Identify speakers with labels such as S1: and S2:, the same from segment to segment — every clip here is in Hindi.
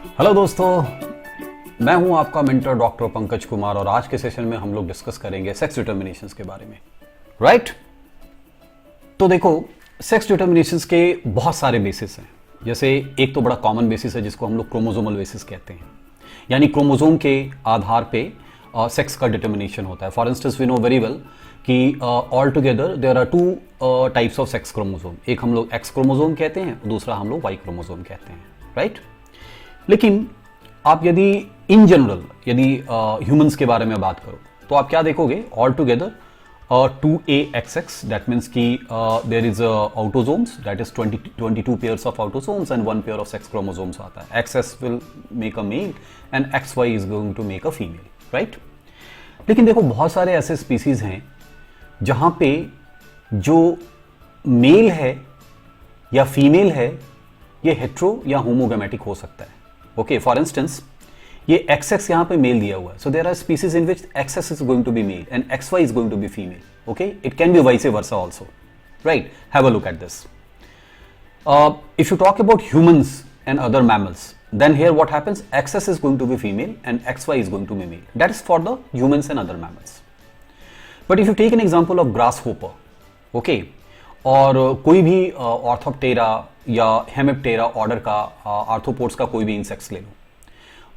S1: हेलो दोस्तों, मैं हूं आपका मेंटर डॉक्टर पंकज कुमार और आज के सेशन में हम लोग डिस्कस करेंगे सेक्स डिटर्मिनेशंस के बारे में। राइट? तो देखो, सेक्स डिटर्मिनेशंस के बहुत सारे बेसिस हैं। जैसे एक तो बड़ा कॉमन बेसिस है जिसको हम लोग क्रोमोसोमल बेसिस कहते हैं, यानी क्रोमोसोम के आधार पे सेक्स का डिटर्मिनेशन होता है। For instance we know very well कि all together there are two types of sex chromosome. एक हम लोग एक्स क्रोमोसोम कहते हैं, दूसरा हम लोग वाई क्रोमोसोम कहते हैं। राइट? लेकिन आप यदि इन जनरल यदि ह्यूमंस के बारे में बात करो तो आप क्या देखोगे? All together 2A XX, that means कि there is autosomes, that is 22 pairs of autosomes and 1 pair of sex chromosomes आता है। XS will make a male and XY is going to make a female. Right? लेकिन देखो, बहुत सारे ऐसे स्पीसीज हैं जहां पे जो मेल है या फीमेल है ये हेट्रो या होमोगैमेटिक हो सकता है। ओके, फॉर इंस्टेंस ये XX यहां पे मेल दिया हुआ है, so there are species in which XS is going to be male and XY is going to be female. Okay, it can be vice versa also. Right? Have a look at this. If you talk about humans and other mammals, then here what happens, XS is going to be female and XY is going to be male. That is for the humans and other mammals. But if you take an example of grasshopper, okay, और कोई भी ऑर्थोप्टेरा या हेमिप्टेरा ऑर्डर का आर्थ्रोपोड्स का कोई भी इंसेक्ट्स ले लो,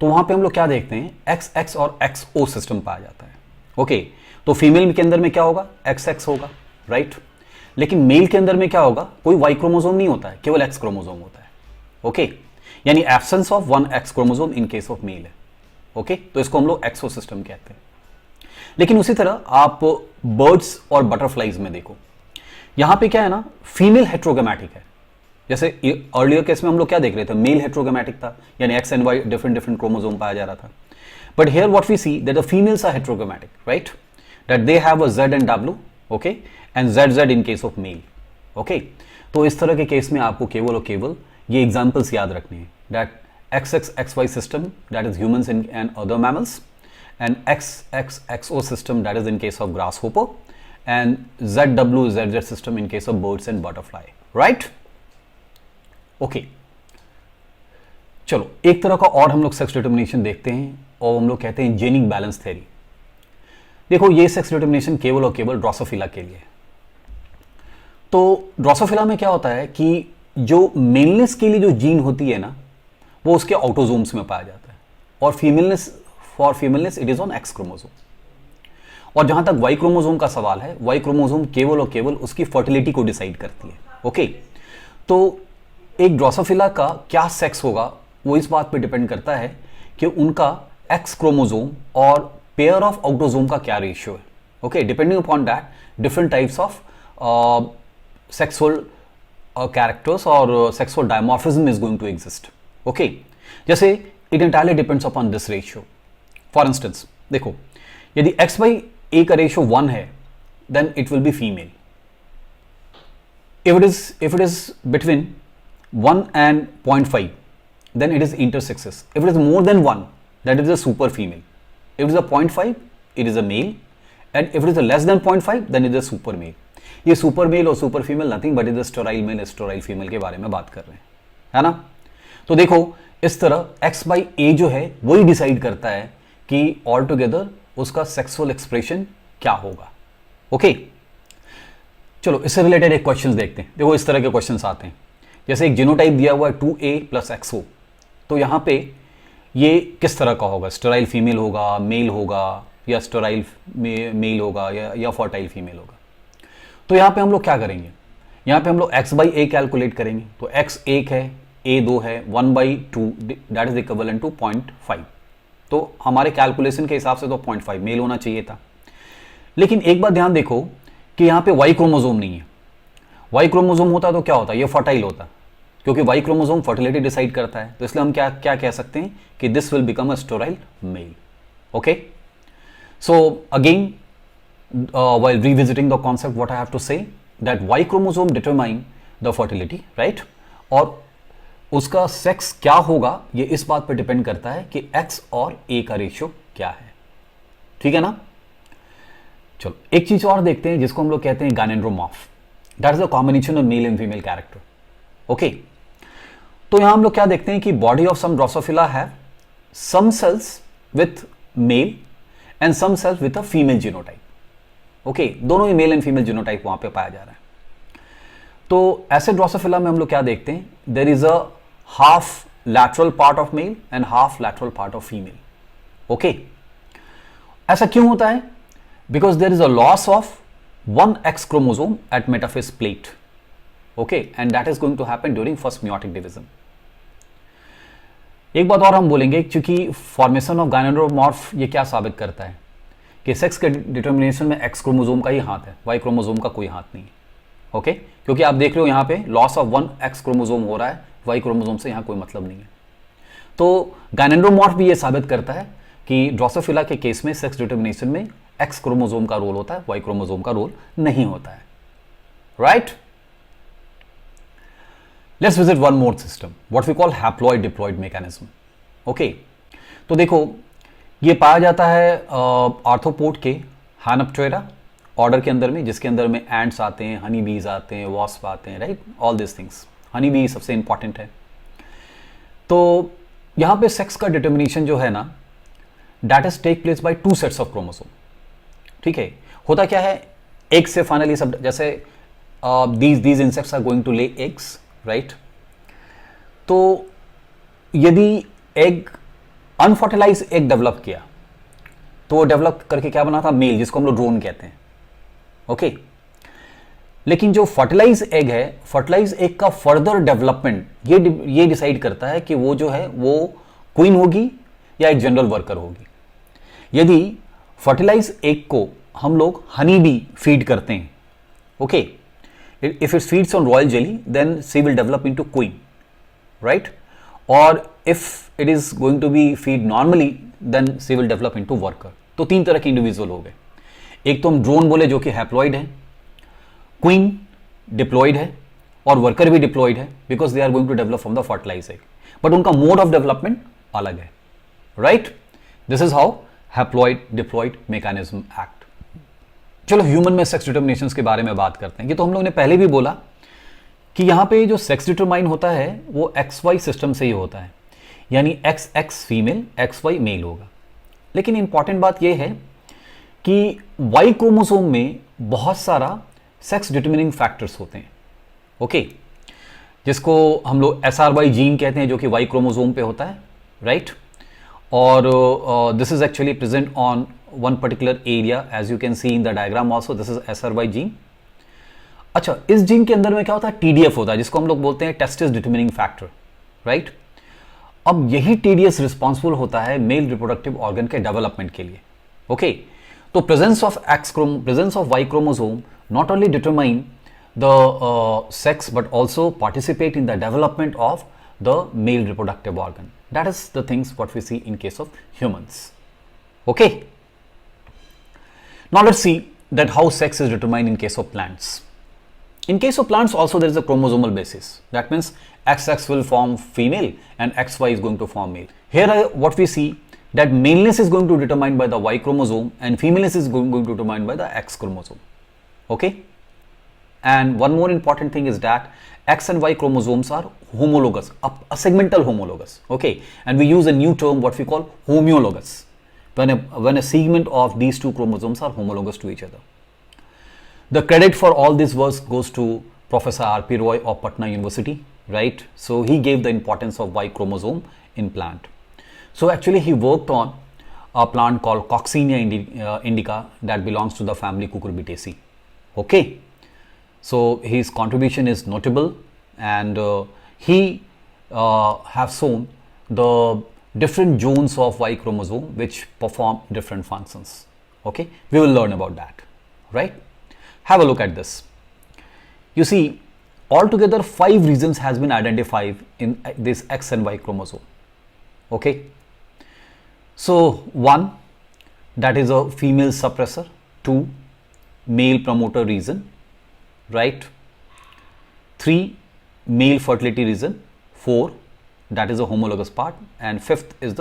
S1: तो वहां पे हम लोग क्या देखते हैं? XX और XO सिस्टम पाया जाता है। ओके, तो फीमेल के अंदर में क्या होगा? XX होगा। राइट? लेकिन मेल के अंदर में क्या होगा? कोई Y क्रोमोसोम नहीं होता है, केवल X क्रोमोसोम होता है। ओके, यानी absence of 1 X chromosome in case of mail है। ओके, तो इसको हम लोग एक्सो सिस्टम कहते हैं। लेकिन उसी तरह आप बर्ड्स और बटरफ्लाइज में देखो, यहां पे क्या है ना, फीमेल हेट्रोगैमेटिक है। जैसे अर्लियर केस में हम लोग क्या देख रहे थे? मेल हेट्रोगैमेटिक था, यानी X and Y different different chromosome पाया जा रहा था। But here what we see that the females are heterogametic, right? That they have a Z and W, okay, and ZZ in case of male. Okay, तो इस तरह के केस में आपको केवल और केवल ये एग्जाम्पल्स याद रखने हैं, that XXXY system that is humans and other mammals, and XXXO system that is in case of grasshopper, and ZWZZ system in case of birds and butterfly. Right? Okay. चलो, एक तरह का और हम लोग सेक्स डिटर्मिनेशन देखते हैं और हम लोग कहते हैं जेनिक बैलेंस थ्योरी। देखो, ये सेक्स डिटर्मिनेशन केवल और केवल ड्रोसोफिला के लिए। तो ड्रोसोफिला में क्या होता है कि जो मेलनेस के लिए जो जीन होती है ना, वो उसके ऑटोसोम्स में पाया जाता है, और for femaleness it is on X chromosome. और जहां तक Y क्रोमोसोम का सवाल है, Y क्रोमोसोम केवल और केवल उसकी फर्टिलिटी को डिसाइड करती है। ओके, तो एक ड्रोसोफिला का क्या सेक्स होगा वो इस बात पे डिपेंड करता है कि उनका X क्रोमोसोम और पेयर ऑफ ऑटोसोम का क्या रेशियो है। Okay, depending upon that different types of sexual characters और sexual dimorphism is going to exist. Okay, जैसे it entirely depends upon this ratio. For instance देखो, यदि X/A का रेशियो 1 है, then it will be female. if it is between 1 and 0.5, then it is intersexes. If it is more than 1, that is a super female. If it is a 0.5, it is a male, and if it is a less than 0.5, then it is a super male. ये सुपर मेल और super female nothing but is sterile male sterile female के बारे में बात कर रहे हैं, है ना? तो देखो, इस तरह X/A जो है वही डिसाइड करता है कि ऑल टुगेदर उसका सेक्सुअल एक्सप्रेशन क्या होगा। ओके, चलो इससे रिलेटेड एक क्वेश्चन देखते हैं। देखो, इस तरह के क्वेश्चंस आते हैं, जैसे एक जीनोटाइप दिया हुआ है 2A + XO, तो यहां पे ये किस तरह का होगा? स्टेराइल फीमेल होगा, मेल होगा, या स्टेराइल मेल होगा, या फर्टाइल फीमेल होगा? तो यहां पे हम लोग क्या करेंगे? यहां पे हम लोग X/A कैलकुलेट करेंगे। तो X 1 है, A 2 है, 1/2 दैट इज इक्विवेलेंट टू 0.5। तो हमारे कैलकुलेशन के हिसाब से तो 0.5 मेल होना चाहिए था। लेकिन एक बात ध्यान देखो कि यहां पे Y क्रोमोसोम नहीं है। Y क्रोमोसोम होता तो क्या होता? ये फर्टाइल होता, क्योंकि Y क्रोमोसोम फर्टिलिटी डिसाइड करता है। तो इसलिए हम क्या क्या कह सकते हैं कि this will become a sterile male. Okay, so again while revisiting the concept, what I have to say that Y chromosome determine the fertility, right? और उसका सेक्स क्या होगा ये इस बात पर डिपेंड करता है कि X और A का रेशियो क्या है। ठीक है ना? चलो एक चीज और देखते हैं जिसको हम लोग कहते हैं gynandromorph. That is a combination of male and female character. Okay, तो यहां हम लोग क्या देखते हैं कि बॉडी ऑफ सम ड्रोसोफिला है some cells with male and some cells with a female genotype. Okay, दोनों ही मेल एंड फीमेल जीनोटाइप वहां पे पाया जा रहा है। तो ऐसे ड्रोसोफिला में हम लोग क्या देखते हैं, there is a half lateral part of male and half lateral part of female. Okay, ऐसा क्यों होता है? Because there is a loss of one X chromosome at metaphase plate, okay, and that is going to happen during first meiotic division. एक बात और हम बोलेंगे, क्योंकि फॉर्मेशन ऑफ गायनेरोमॉर्फ ये क्या साबित करता है कि सेक्स के डिटर्मिनेशन में एक्स क्रोमोसोम का ही हाथ है, वाई क्रोमोसोम का कोई हाथ नहीं है। ओके, क्योंकि आप देख रहे हो यहाँ पे loss of one x chromosome हो रहा है, वाई क्रोमोसोम से यहाँ कोई मतलब नहीं है। तो गायनेरोमॉर्फ भी ये साबित करता है कि ड्रोसोफिला के केस में सेक्स डिटर्मिनेशन में एक्स क्रोमोसोम का रोल होता है, वाई क्रोमोसोम का रोल नहीं होता है। Right, let's visit one more system, what we call haploid diploid mechanism. Okay, तो देखो ये पाया जाता है आर्थ्रोपोड के हानप्टेरा ऑर्डर के अंदर में, जिसके अंदर में एंड्स आते हैं, हनी बीज आते हैं, वॉस्प आते हैं, right, all this things. Honey bee सबसे इंपॉर्टेंट है। तो यहां पे सेक्स का डिटर्मिनेशन जो है ना, that is take place by two sets of chromosome. ठीक है, होता क्या है, एग से फाइनली सब, जैसे these insects are going to lay eggs, right. तो यदि एग अनफर्टिलाइज एग डेवलप किया तो वो डेवलप करके क्या बना था, मेल, जिसको हम लोग ड्रोन कहते हैं। ओके, लेकिन जो फर्टिलाइज एग है, फर्टिलाइज एग का फर्दर डेवलपमेंट ये डिसाइड करता है कि वो जो है वो क्वीन होगी या एक जनरल वर्कर होगी। यदि फर्टिलाइज एग को हम लोग हनी बी फीड करते हैं, okay, if it feeds on royal jelly then she will develop into queen, right, और if it is going to be feed normally then she will develop into worker. तो तीन तरह के इंडिविजुअल हो गए। एक तो हम ड्रोन बोले जो कि हैप्लॉइड है, क्वीन डिप्लॉइड है, और वर्कर भी डिप्लॉइड है, because they are going to develop from the fertilize egg, but उनका मोड ऑफ डेवलपमेंट अलग है। Right, this is how haploid diploid mechanism act. चलो ह्यूमन में सेक्स डिटर्मिनेशन के बारे में बात करते हैं। ये तो हम लोगों ने पहले भी बोला कि यहां पे जो सेक्स डिटरमाइन होता है वो एक्स वाई सिस्टम से ही होता है, यानी X X female, X Y male होगा। लेकिन इंपॉर्टेंट बात यह है कि वाई क्रोमोसोम में बहुत सारा सेक्स डिटरमिनिंग फैक्टर्स होते हैं। ओके, जिसको हम लोग SRY जीन कहते हैं, जो कि वाई क्रोमोसोम पे होता है, राइट। और this is actually present on one particular area, as you can see in the diagram also, this is SRY gene. अच्छा, इस जीन के अंदर में क्या होता है, TDF होता है, जिसको हम लोग बोलते हैं टेस्टिस डिटरमिनिंग फैक्टर, राइट। अब यही TDS रिस्पॉन्सिबल होता है मेल रिप्रोडक्टिव ऑर्गन के डेवलपमेंट के लिए। ओके, तो presence of Y chromosome not only determine the sex but also participate in the development of the male reproductive organ. That is the things what we see in case of humans. Okay, now let's see that how sex is determined in case of plants. In case of plants also there is a chromosomal basis. That means XX will form female and XY is going to form male. Here what we see that maleness is going to be determined by the Y chromosome and femaleness is going to be determined by the X chromosome. Okay, and one more important thing is that X and Y chromosomes are homologous, a segmental homologous. Okay, and we use a new term what we call homologous when a segment of these two chromosomes are homologous to each other. The credit for all this work goes to Professor R.P. Roy of Patna University, right? So he gave the importance of Y chromosome in plant. So actually he worked on a plant called Coccinia indica that belongs to the family Cucurbitaceae. Okay, so his contribution is notable, and he have shown the different zones of Y chromosome which perform different functions. Okay, we will learn about that, right? Have a look at this. You see, altogether 5 regions has been identified in this X and Y chromosome. Okay, so 1, that is a female suppressor. 2, male promoter region, right. 3, male fertility region. 4, that is a homologous part, and 5th is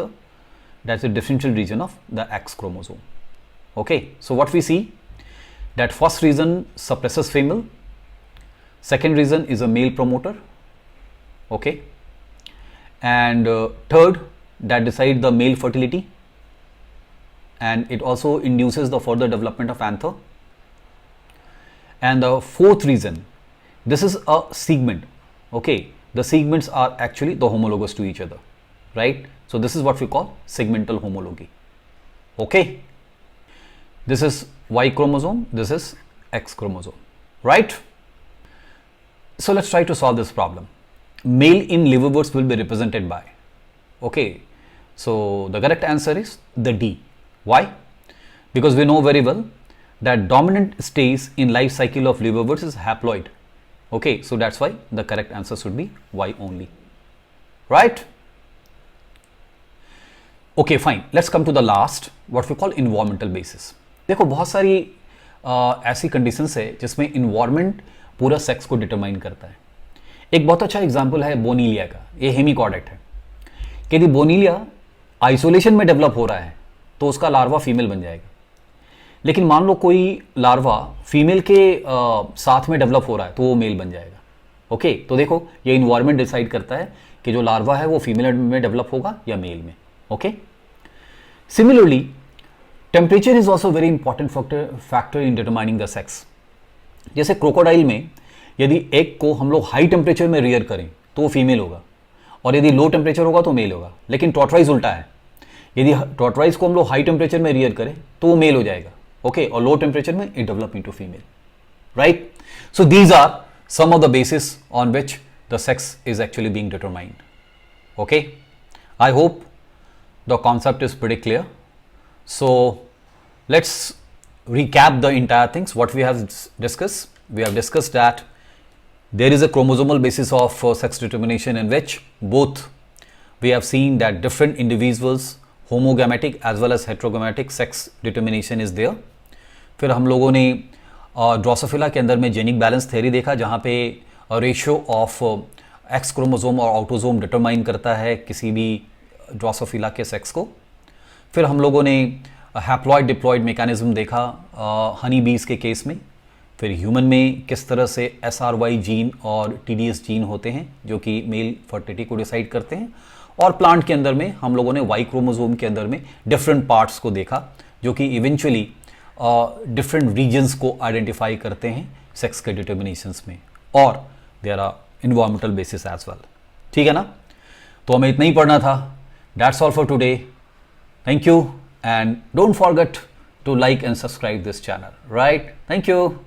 S1: that's the differential region of the X chromosome. Okay, so what we see that first region suppresses female, second region is a male promoter, okay, and third, that decide the male fertility, and it also induces the further development of anther. And the fourth reason, this is a segment. Okay, the segments are actually the homologous to each other, right? So this is what we call segmental homology. Okay, this is Y chromosome, this is X chromosome, right? So let's try to solve this problem. Male in liverworts will be represented by, okay, so the correct answer is the D. Why? Because we know very well that dominant stage in life cycle of liverworts is haploid. Okay, so that's why the correct answer should be Y only, right? Okay, fine. Let's come to the last, what we call environmental basis. देखो बहुत सारी ऐसी कंडीशंस है जिसमें इन्वायरमेंट पूरा सेक्स को डिटरमाइन करता है. एक बहुत अच्छा एग्जांपल है बोनीलिया का. ये हेमिकॉर्डेट है. कि यदि बोनीलिया आइसोलेशन में डेवलप हो रहा है तो उसका लार्वा फीमेल बन जाएगा. लेकिन मान लो कोई लार्वा फीमेल के साथ में डेवलप हो रहा है तो वो मेल बन जाएगा. ओके, तो देखो ये इन्वायरमेंट डिसाइड करता है कि जो लार्वा है वो फीमेल में डेवलप होगा या मेल में. Okay, similarly temperature is also very important factor in determining the sex. जैसे क्रोकोडाइल में यदि एग को हम लोग हाई टेम्परेचर में रियर करें तो वो फीमेल होगा, और यदि लो टेम्परेचर होगा तो मेल होगा. लेकिन टॉर्टवाइज उल्टा है. यदि टॉर्टवाइज को हम लोग हाई टेम्परेचर में रियर करें तो वो मेल हो जाएगा. ओके, और लो टेम्परेचर में it develop into female, right? So these are some of the basis on which the sex is actually being determined. Okay, I hope the concept is pretty clear. So let's recap the entire things what we have discussed. We have discussed that there is a chromosomal basis of sex determination in which both we have seen that different individuals homogametic as well as heterogametic sex determination is there. फिर हम लोगों ने ड्रोसोफिला के अंदर में जेनिक बैलेंस थ्योरी देखा जहाँ पे रेशियो ऑफ एक्स क्रोमोसोम और ऑटोसोम डिटरमाइन करता है किसी भी ड्रोसोफिला के सेक्स को. फिर हम लोगों ने हैप्लॉइड डिप्लॉइड मैकेनिज्म देखा हनी बीज के केस में. फिर ह्यूमन में किस तरह से SRY जीन और TDS जीन होते हैं जो कि मेल फर्टिलिटी को डिसाइड करते हैं. और प्लांट के अंदर में हम लोगों ने वाई क्रोमोसोम के अंदर में डिफरेंट पार्ट्स को देखा जो कि इवेंचुअली डिफरेंट रीजन्स को आइडेंटिफाई करते हैं सेक्स के डिटर्मिनेशंस में, और there are environmental basis as well. ठीक है ना? तो हमें इतना ही पढ़ना था. That's all for today. Thank you, and don't forget to like and subscribe this channel, right? Thank you.